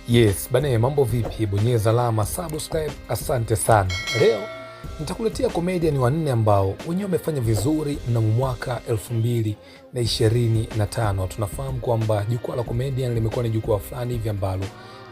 Yes, bane mambo vipi? Bonyeza alama subscribe, asante sana. Leo nitakuletea comedian wanne ambao wenyewe wamefanya vizuri mnamo mwaka 2025. Tunafahamu kwamba jukwaa la comedian limekuwa ni jukwaa fulani hivi ambalo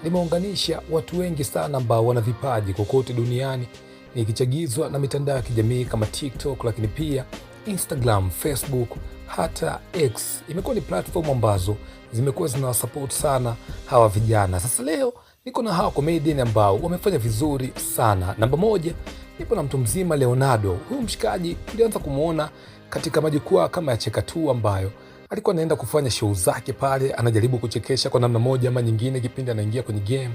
limeunganisha watu wengi sana ambao wana vipaji kokote duniani, ikichagizwa na mitandao ya kijamii kama TikTok, lakini pia Instagram, Facebook, hata X. Imekuwa ni platform ambazo zimekuwa zinawasupport sana hawa vijana. Sasa leo niko na hawa comedian ambao wamefanya vizuri sana. Namba moja, nipo na mtu mzima Leonardo. Huyu mshikaji tulianza kumuona katika majukwaa kama ya Cheka Tu, ambayo alikuwa anaenda kufanya show zake pale, anajaribu kuchekesha kwa namna moja ama nyingine kipindi anaingia kwenye game.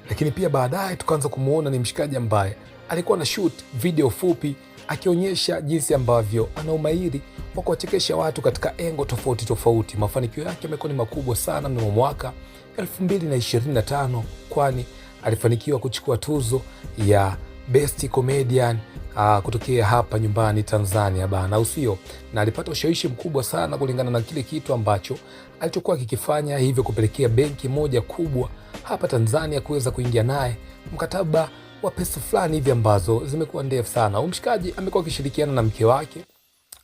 Lakini pia baadaye tukaanza kumuona ni mshikaji ambaye alikuwa na shoot video fupi akionyesha jinsi ambavyo ana umahiri wa kuwachekesha watu katika engo tofauti tofauti. Mafanikio yake yamekuwa ni makubwa sana mnamo mwaka 2025, kwani alifanikiwa kuchukua tuzo ya Best Comedian kutokea hapa nyumbani Tanzania bana, au sio? Na alipata ushawishi mkubwa sana kulingana na kile kitu ambacho alichokuwa kikifanya, hivyo kupelekea benki moja kubwa hapa Tanzania kuweza kuingia naye mkataba wa pesa fulani hivi ambazo zimekuwa ndefu sana. Mshikaji amekuwa akishirikiana na mke wake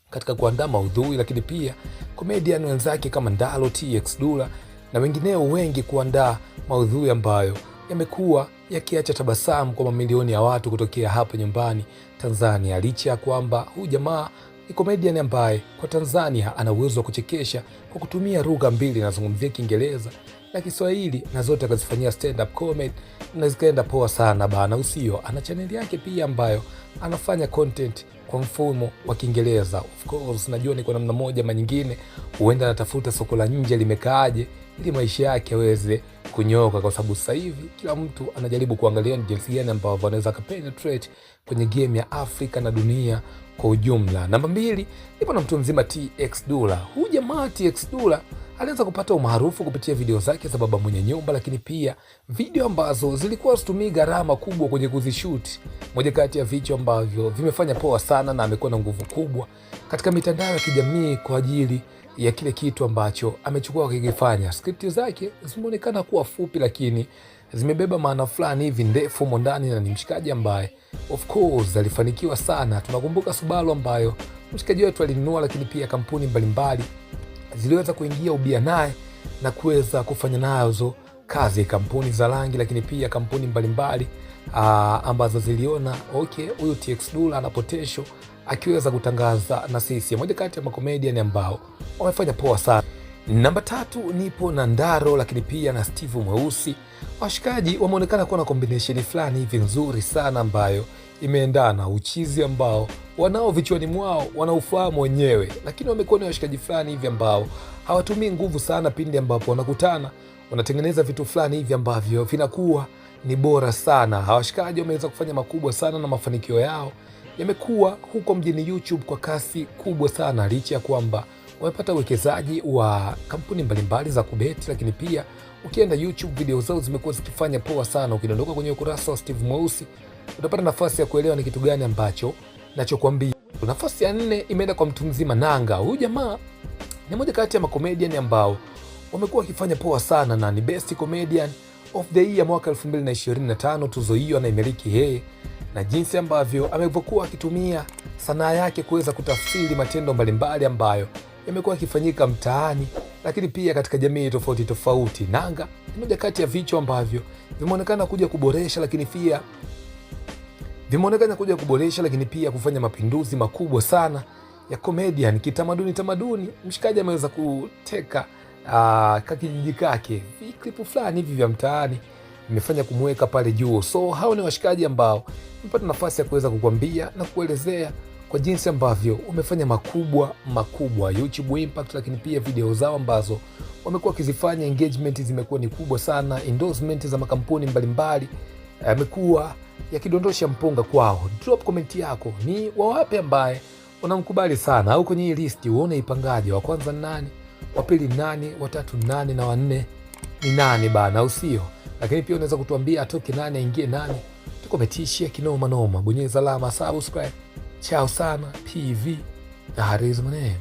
katika kuandaa maudhui, lakini pia comedian wenzake kama Ndalo, TX Dula na wengineo wengi kuandaa maudhui ambayo yamekuwa yakiacha tabasamu kwa mamilioni ya watu kutokea hapa nyumbani Tanzania. Licha ya kwamba huyu jamaa ni comedian ambaye kwa Tanzania ana uwezo wa kuchekesha kwa kutumia lugha mbili, nazungumzia Kiingereza na Kiswahili, na zote akazifanyia stand up comedy na zikaenda poa sana bana, usio. Ana channel yake pia ambayo anafanya content kwa mfumo wa Kiingereza. Of course najua ni kwa namna moja ama nyingine huenda anatafuta soko la nje limekaaje ili maisha yake yaweze kunyoka, kwa sababu sasa hivi kila mtu anajaribu kuangalia ni jinsi gani ambavyo anaweza kupenetrate kwenye game ya Afrika na dunia kwa ujumla. Namba mbili, nipo na mtu mzima TX Dula. Huyu jamaa TX Dula alianza kupata umaarufu kupitia video zake za baba mwenye nyumba, lakini pia video ambazo zilikuwa zitumii gharama kubwa kwenye kuzishoot. Moja kati ya vichwa ambavyo vimefanya poa sana na amekuwa na nguvu kubwa katika mitandao ya kijamii kwa ajili ya kile kitu ambacho amechukua kukifanya. Script zake zimeonekana kuwa fupi, lakini zimebeba maana fulani hivi ndefu humo ndani, na ni mshikaji ambaye of course alifanikiwa sana. Tunakumbuka Subaru ambayo mshikaji wetu alinunua, lakini pia kampuni mbalimbali ziliweza kuingia ubia naye na kuweza kufanya nazo kazi, kampuni za rangi, lakini pia kampuni mbalimbali ambazo ziliona okay, huyu TX Dula ana potential akiweza kutangaza na sisi. Moja kati ya makomedian ambao wamefanya poa sana. Namba tatu, nipo na Ndaro, lakini pia na Steve Mweusi. Washikaji wameonekana kuwa na combination fulani hivi nzuri sana ambayo imeendana, uchizi ambao wanao vichwani mwao wanaufahamu wenyewe, lakini wamekuwa ni washikaji fulani hivi ambao hawatumii nguvu sana pindi ambapo wanakutana, wanatengeneza vitu fulani hivi ambavyo vinakuwa ni bora sana. Hawashikaji wameweza kufanya makubwa sana na mafanikio yao yamekuwa huko mjini YouTube kwa kasi kubwa sana, licha ya kwamba wamepata uwekezaji wa kampuni mbalimbali za kubeti, lakini pia ukienda YouTube video zao zimekuwa zikifanya poa sana. Ukidondoka kwenye ukurasa wa Steve Mweusi utapata nafasi ya kuelewa ni kitu gani ambacho nachokwambia. Nafasi ya 4 imeenda kwa mtu mzima Nanga. Huyu jamaa ni moja kati ya makomedian ambao wamekuwa wakifanya poa sana na ni Best Comedian of the Year mwaka 2025. Tuzo hiyo anaimiliki yeye, na jinsi ambavyo amekuwa akitumia sanaa yake kuweza kutafsiri matendo mbalimbali ambayo yamekuwa yakifanyika mtaani, lakini pia katika jamii tofauti tofauti. Nanga ni moja kati ya vichwa ambavyo vimeonekana kuja kuboresha, lakini pia kufanya mapinduzi makubwa sana ya comedian kitamaduni. Mshikaji ameweza kuteka kakijiji kake, viklipu fulani hivi vya mtaani imefanya kumweka pale juu. So hao ni washikaji ambao nimepata nafasi ya kuweza kukwambia na kuelezea kwa jinsi ambavyo wamefanya makubwa YouTube impact, lakini pia video zao ambazo wamekuwa wakizifanya, engagement zimekuwa ni kubwa sana, endorsement za makampuni mbalimbali yamekuwa yakidondosha mpunga kwao. Drop comment yako, ni wawape ambaye unamkubali sana, au kwenye hii listi uone ipangaje, wa kwanza ni nani, wa pili ni nani, wa tatu ni nani, na wa nne ni nani bana, usio. Lakini pia unaweza kutuambia atoke nani aingie nani, tukometishia kinoma noma. Bonyeza alama subscribe. Chao sana PV na Hariz Mane.